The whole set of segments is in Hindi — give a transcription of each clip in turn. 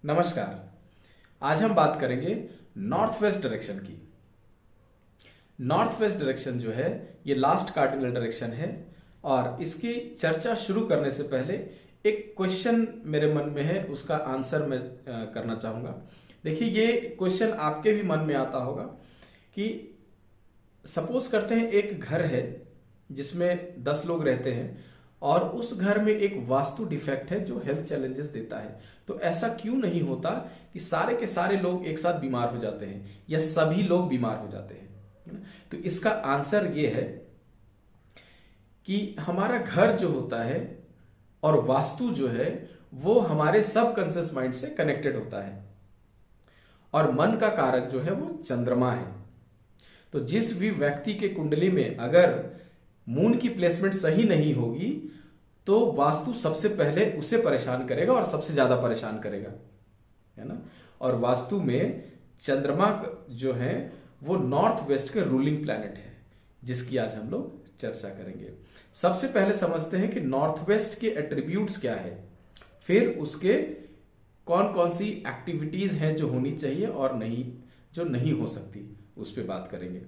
नमस्कार। आज हम बात करेंगे नॉर्थ वेस्ट डायरेक्शन की। नॉर्थ वेस्ट डायरेक्शन जो है ये लास्ट कार्डिनल डायरेक्शन है और इसकी चर्चा शुरू करने से पहले एक क्वेश्चन मेरे मन में है, उसका आंसर मैं करना चाहूंगा। देखिए, ये क्वेश्चन आपके भी मन में आता होगा कि सपोज करते हैं एक घर है जिसमें 10 लोग रहते हैं और उस घर में एक वास्तु डिफेक्ट है जो हेल्थ चैलेंजेस देता है। तो ऐसा क्यों नहीं होता कि सारे के सारे लोग एक साथ बीमार हो जाते हैं या सभी लोग बीमार हो जाते हैं, है ना? तो इसका आंसर ये है कि हमारा घर जो होता है और वास्तु जो है वो हमारे सबकॉन्शियस माइंड से कनेक्टेड होता है और मन का कारक जो है वो चंद्रमा है। तो जिस भी व्यक्ति के कुंडली में अगर मून की प्लेसमेंट सही नहीं होगी तो वास्तु सबसे पहले उसे परेशान करेगा और सबसे ज्यादा परेशान करेगा, है ना। और वास्तु में चंद्रमा जो है वो नॉर्थ वेस्ट के रूलिंग प्लैनेट है, जिसकी आज हम लोग चर्चा करेंगे। सबसे पहले समझते हैं कि नॉर्थ वेस्ट के एट्रीब्यूट्स क्या है, फिर उसके कौन कौन सी एक्टिविटीज हैं जो होनी चाहिए और जो नहीं हो सकती, उस पर बात करेंगे।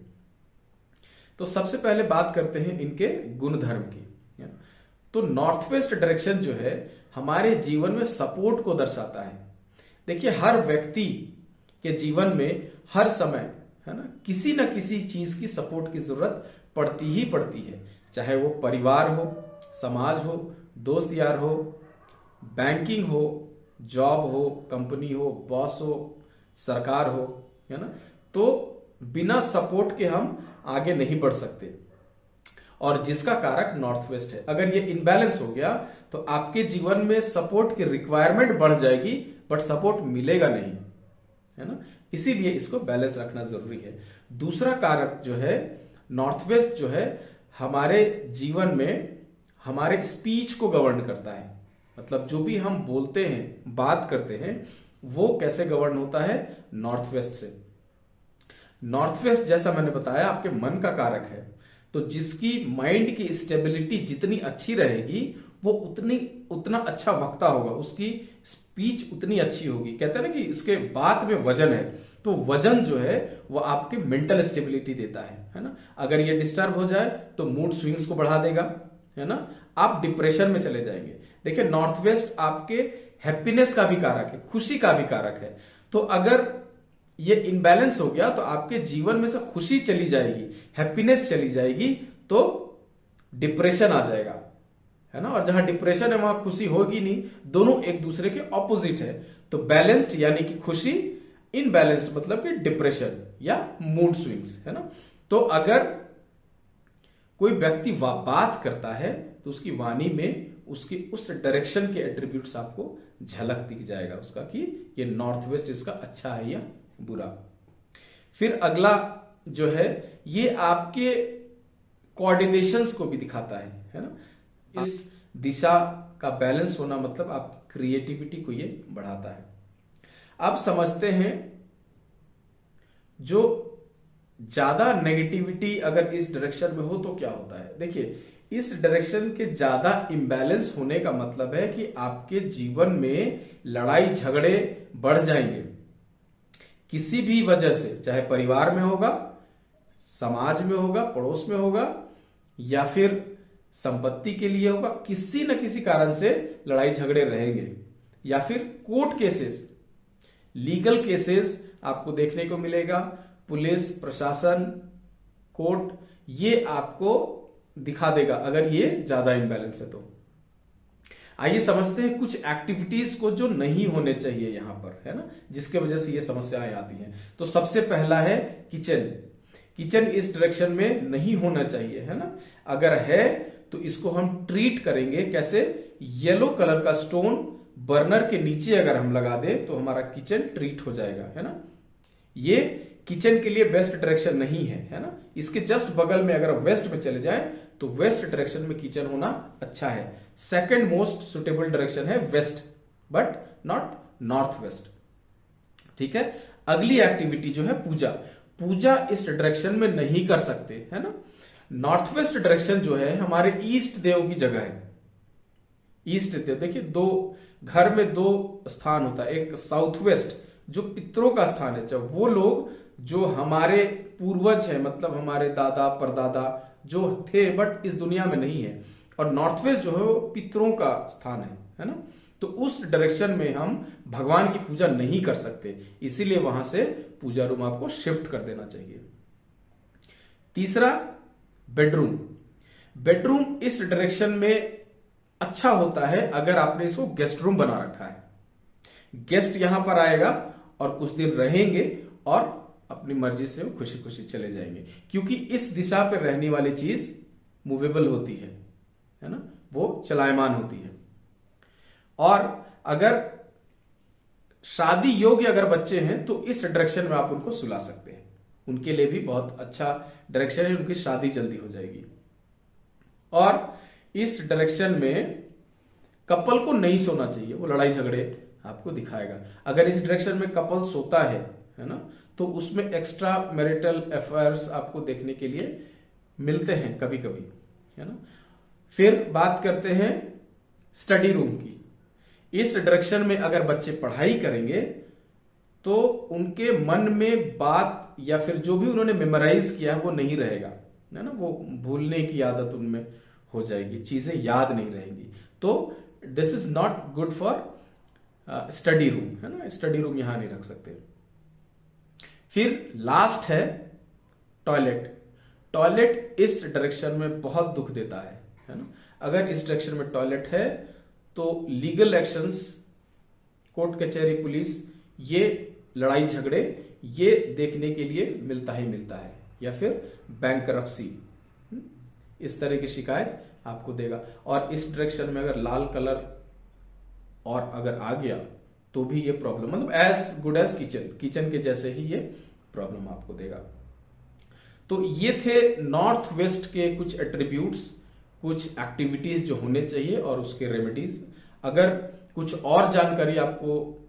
तो सबसे पहले बात करते हैं इनके गुणधर्म की। तो नॉर्थ वेस्ट डायरेक्शन जो है हमारे जीवन में सपोर्ट को दर्शाता है। देखिए, हर व्यक्ति के जीवन में हर समय, है ना, किसी ना किसी चीज की सपोर्ट की जरूरत पड़ती ही पड़ती है, चाहे वो परिवार हो, समाज हो, दोस्त यार हो, बैंकिंग हो, जॉब हो, कंपनी हो, बॉस हो, सरकार हो, है ना। तो बिना सपोर्ट के हम आगे नहीं बढ़ सकते और जिसका कारक नॉर्थ वेस्ट है। अगर ये इनबैलेंस हो गया तो आपके जीवन में सपोर्ट की रिक्वायरमेंट बढ़ जाएगी बट सपोर्ट मिलेगा नहीं, है ना। इसीलिए इसको बैलेंस रखना जरूरी है। दूसरा कारक जो है नॉर्थ वेस्ट जो है हमारे जीवन में हमारे स्पीच को गवर्न करता है। मतलब जो भी हम बोलते हैं, बात करते हैं, वो कैसे गवर्न होता है, नॉर्थ वेस्ट से। नॉर्थ वेस्ट जैसा मैंने बताया आपके मन का कारक है, तो जिसकी माइंड की स्टेबिलिटी जितनी अच्छी रहेगी वो उतना अच्छा वक्ता होगा, उसकी स्पीच उतनी अच्छी होगी। कहते हैं ना कि इसके बात में वजन है, तो वजन जो है वो आपके मेंटल स्टेबिलिटी देता है ना। अगर ये डिस्टर्ब हो जाए तो मूड स्विंग्स को बढ़ा देगा, है ना, आप डिप्रेशन में चले जाएंगे। देखिए, नॉर्थ वेस्ट आपके हैप्पीनेस का भी कारक है, खुशी का भी कारक है। तो अगर ये इनबैलेंस हो गया तो आपके जीवन में से खुशी चली जाएगी, हैप्पीनेस चली जाएगी, तो डिप्रेशन आ जाएगा, है ना। और जहां डिप्रेशन है वहां खुशी होगी नहीं, दोनों एक दूसरे के ऑपोजिट है। तो बैलेंस्ड यानी कि खुशी, इनबैलेंस्ड मतलब कि डिप्रेशन या मूड स्विंग्स, है ना। तो अगर कोई व्यक्ति बात करता है तो उसकी वाणी में उसकी उस डायरेक्शन के एट्रीब्यूट्स आपको झलक दिख जाएगा उसका कि ये नॉर्थ वेस्ट इसका अच्छा है या बुरा। फिर अगला जो है ये आपके कोऑर्डिनेशंस को भी दिखाता है ना। इस दिशा का बैलेंस होना मतलब आपकी क्रिएटिविटी को ये बढ़ाता है। अब समझते हैं जो ज्यादा नेगेटिविटी अगर इस डायरेक्शन में हो तो क्या होता है। देखिए, इस डायरेक्शन के ज्यादा इंबैलेंस होने का मतलब है कि आपके जीवन में लड़ाई झगड़े बढ़ जाएंगे किसी भी वजह से, चाहे परिवार में होगा, समाज में होगा, पड़ोस में होगा, या फिर संपत्ति के लिए होगा। किसी न किसी कारण से लड़ाई झगड़े रहेंगे, या फिर कोर्ट केसेस, लीगल केसेस आपको देखने को मिलेगा। पुलिस प्रशासन, कोर्ट, ये आपको दिखा देगा अगर ये ज्यादा इंबैलेंस है तो। आइए समझते हैं कुछ एक्टिविटीज को जो नहीं होने चाहिए यहां पर, है ना, जिसके वजह से ये समस्याएं आती हैं। तो सबसे पहला है किचन। किचन इस डायरेक्शन में नहीं होना चाहिए, है ना। अगर है तो इसको हम ट्रीट करेंगे कैसे, येलो कलर का स्टोन बर्नर के नीचे अगर हम लगा दें तो हमारा किचन ट्रीट हो जाएगा, है ना। ये किचन के लिए बेस्ट डायरेक्शन नहीं है, है ना। इसके जस्ट बगल में अगर वेस्ट में चले जाएं तो वेस्ट डायरेक्शन में किचन होना अच्छा है। सेकंड मोस्ट सुटेबल डायरेक्शन है west, but not north west, ठीक है। अगली एक्टिविटी जो है पूजा। पूजा इस डायरेक्शन में नहीं कर सकते, है ना। नॉर्थ वेस्ट डायरेक्शन जो है हमारे ईस्ट देव की जगह है। ईस्ट देव, देखिए, दो घर में दो स्थान होता है, एक साउथ वेस्ट जो पितरों का स्थान है, चाहे वो लोग जो हमारे पूर्वज हैं, मतलब हमारे दादा परदादा जो थे बट इस दुनिया में नहीं है, और नॉर्थ वेस्ट जो है वो पितरों का स्थान है ना। तो उस डायरेक्शन में हम भगवान की पूजा नहीं कर सकते, इसीलिए वहां से पूजा रूम आपको शिफ्ट कर देना चाहिए। तीसरा, बेडरूम। बेडरूम इस डायरेक्शन में अच्छा होता है अगर आपने इसको गेस्ट रूम बना रखा है। गेस्ट यहां पर आएगा और कुछ दिन रहेंगे और अपनी मर्जी से वो खुशी खुशी चले जाएंगे, क्योंकि इस दिशा पर रहने वाली चीज मूवेबल होती है ना, वो चलायमान होती है। और अगर शादी योग्य अगर बच्चे हैं तो इस डायरेक्शन में आप उनको सुला सकते हैं, उनके लिए भी बहुत अच्छा डायरेक्शन है, उनकी शादी जल्दी हो जाएगी। और इस डायरेक्शन में कपल को नहीं सोना चाहिए, वो लड़ाई झगड़े आपको दिखाएगा। अगर इस डायरेक्शन में कपल सोता है ना, तो उसमें एक्स्ट्रा मैरिटल अफेयर्स आपको देखने के लिए मिलते हैं कभी कभी, है ना। फिर बात करते हैं स्टडी रूम की। इस डायरेक्शन में अगर बच्चे पढ़ाई करेंगे तो उनके मन में बात या फिर जो भी उन्होंने मेमोराइज किया वो नहीं रहेगा, है ना, वो भूलने की आदत उनमें हो जाएगी, चीजें याद नहीं रहेंगी। तो this is not good for study room, है ना, स्टडी रूम यहां नहीं रख सकते। फिर लास्ट है टॉयलेट। टॉयलेट इस डायरेक्शन में बहुत दुख देता है ना। अगर इस डायरेक्शन में टॉयलेट है तो लीगल एक्शंस, कोर्ट कचहरी पुलिस, ये लड़ाई झगड़े ये देखने के लिए मिलता ही मिलता है, या फिर बैंकरप्सी, इस तरह की शिकायत आपको देगा। और इस डायरेक्शन में अगर लाल कलर और अगर आ गया तो भी ये प्रॉब्लम, मतलब एज गुड एज किचन के जैसे ही ये प्रॉब्लम आपको देगा। तो ये थे नॉर्थ वेस्ट के कुछ एट्रीब्यूट्स, कुछ एक्टिविटीज जो होने चाहिए और उसके रेमेडीज। अगर कुछ और जानकारी आपको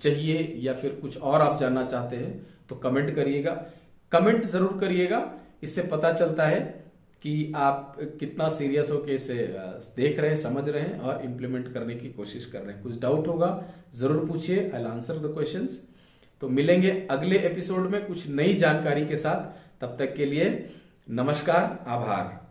चाहिए या फिर कुछ और आप जानना चाहते हैं तो कमेंट करिएगा, कमेंट जरूर करिएगा। इससे पता चलता है कि आप कितना सीरियस होकर इसे देख रहे हैं, समझ रहे हैं और इंप्लीमेंट करने की कोशिश कर रहे हैं। कुछ डाउट होगा जरूर पूछिए, I will answer the questions. तो मिलेंगे अगले एपिसोड में कुछ नई जानकारी के साथ, तब तक के लिए नमस्कार, आभार।